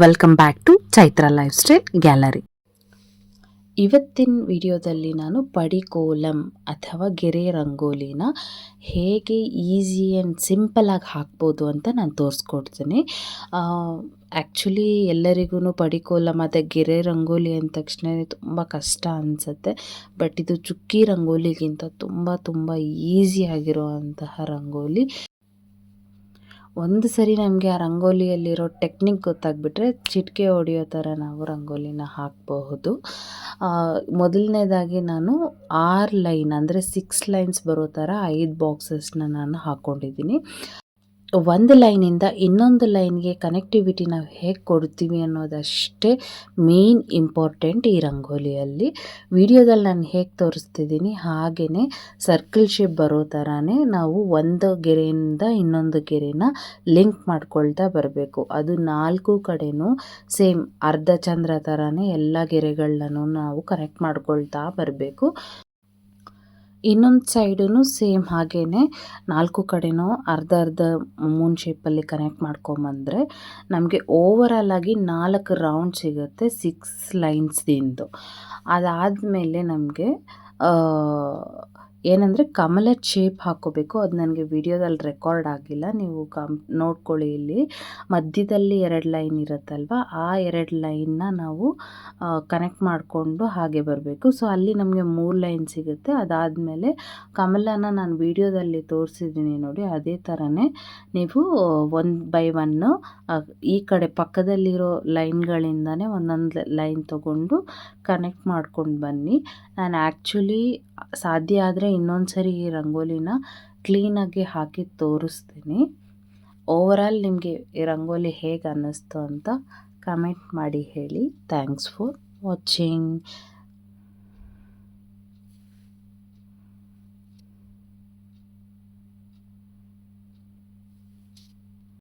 Welcome back to Chaitra lifestyle gallery. ಇವತ್ತಿನ ವಿಡಿಯೋದಲ್ಲಿ ನಾನು ಪಡಿಕೋಲಂ ಅಥವಾ ಗೆರೆ ರಂಗೋಲಿನ ಹೇಗೆ ಈಸಿ ಆ್ಯಂಡ್ ಸಿಂಪಲಾಗಿ ಹಾಕ್ಬೋದು ಅಂತ ನಾನು ತೋರಿಸ್ಕೊಡ್ತೀನಿ. ಆ್ಯಕ್ಚುಲಿ ಎಲ್ಲರಿಗೂ ಪಡಿಕೋಲಂ ಮತ್ತು ಗೆರೆ ರಂಗೋಲಿ ಅಂದ ತಕ್ಷಣ ತುಂಬ ಕಷ್ಟ ಅನಿಸುತ್ತೆ. ಬಟ್ ಇದು ಚುಕ್ಕಿ ರಂಗೋಲಿಗಿಂತ ತುಂಬ ಈಸಿಯಾಗಿರುವಂತಹ ರಂಗೋಲಿ. ಒಂದು ಸರಿ ನಮಗೆ ಆ ರಂಗೋಲಿಯಲ್ಲಿರೋ ಟೆಕ್ನಿಕ್ ಗೊತ್ತಾಗ್ಬಿಟ್ರೆ ಚಿಟಿಕೆ ಹೊಡೆಯೋ ಥರ ನಾವು ರಂಗೋಲಿನ ಹಾಕಬಹುದು. ಮೊದಲನೇದಾಗಿ ನಾನು 6 ಲೈನ್ ಅಂದರೆ 6 ಲೈನ್ಸ್ ಬರೋ ಥರ 5 ಬಾಕ್ಸಸ್ನ ನಾನು ಹಾಕ್ಕೊಂಡಿದ್ದೀನಿ. ಒಂದು ಲೈನಿಂದ ಇನ್ನೊಂದು ಲೈನ್ಗೆ ಕನೆಕ್ಟಿವಿಟಿ ನಾವು ಹೇಗೆ ಕೊಡ್ತೀವಿ ಅನ್ನೋದಷ್ಟೇ ಮೇನ್ ಇಂಪಾರ್ಟೆಂಟ್ ಈ ರಂಗೋಲಿಯಲ್ಲಿ. ವಿಡಿಯೋದಲ್ಲಿ ನಾನು ಹೇಗೆ ತೋರಿಸ್ತಿದ್ದೀನಿ ಹಾಗೆಯೇ ಸರ್ಕಲ್ ಶೇಪ್ ಬರೋ ಥರನೇ ನಾವು ಒಂದು ಗೆರೆಯಿಂದ ಇನ್ನೊಂದು ಗೆರೆನ ಲಿಂಕ್ ಮಾಡ್ಕೊಳ್ತಾ ಬರಬೇಕು. ಅದು 4 ಕಡೆನೂ ಸೇಮ್ ಅರ್ಧ ಚಂದ್ರ ಥರನೇ ಎಲ್ಲ ಗೆರೆಗಳನ್ನೂ ನಾವು ಕನೆಕ್ಟ್ ಮಾಡ್ಕೊಳ್ತಾ ಬರಬೇಕು. ಇನ್ನೊಂದು ಸೈಡೂ ಸೇಮ್ ಹಾಗೇ 4 ಕಡೆನೂ ಅರ್ಧ ಮೂನ್ ಶೇಪಲ್ಲಿ ಕನೆಕ್ಟ್ ಮಾಡ್ಕೊಂಬಂದರೆ ನಮಗೆ ಓವರಾಲ್ ಆಗಿ 4 ರೌಂಡ್ ಸಿಗುತ್ತೆ 6 ಲೈನ್ಸ್ದಿಂದು. ಅದಾದಮೇಲೆ ನಮಗೆ ಏನಂದರೆ ಕಮಲದ ಶೇಪ್ ಹಾಕ್ಕೋಬೇಕು. ಅದು ನನಗೆ ವಿಡಿಯೋದಲ್ಲಿ ರೆಕಾರ್ಡ್ ಆಗಿಲ್ಲ, ನೀವು ನೋಡ್ಕೊಳ್ಳಿ. ಇಲ್ಲಿ ಮಧ್ಯದಲ್ಲಿ 2 ಲೈನ್ ಇರುತ್ತಲ್ವ, ಆ 2 ಲೈನ್ನ ನಾವು ಕನೆಕ್ಟ್ ಮಾಡಿಕೊಂಡು ಹಾಗೆ ಬರಬೇಕು. ಸೊ ಅಲ್ಲಿ ನಮಗೆ 3 ಲೈನ್ ಸಿಗುತ್ತೆ. ಅದಾದಮೇಲೆ ಕಮಲನ ನಾನು ವಿಡಿಯೋದಲ್ಲಿ ತೋರಿಸಿದ್ದೀನಿ ನೋಡಿ, ಅದೇ ಥರನೇ ನೀವು 1 ಬೈ 1 ಈ ಕಡೆ ಪಕ್ಕದಲ್ಲಿರೋ ಲೈನ್ಗಳಿಂದನೇ ಒಂದೊಂದು ಲೈನ್ ತೊಗೊಂಡು ಕನೆಕ್ಟ್ ಮಾಡ್ಕೊಂಡು ಬನ್ನಿ. ನಾನು ಆ್ಯಕ್ಚುಲಿ ಸಾಧ್ಯ ಆದರೆ ಇನ್ನೊಂದು ಸರಿ ಈ ರಂಗೋಲಿನ ಕ್ಲೀನಾಗಿ ಹಾಕಿ ತೋರಿಸ್ತೀನಿ. ಓವರಾಲ್ ನಿಮಗೆ ಈ ರಂಗೋಲಿ ಹೇಗೆ ಅನ್ನಿಸ್ತು ಅಂತ ಕಮೆಂಟ್ ಮಾಡಿ ಹೇಳಿ. Thanks for watching.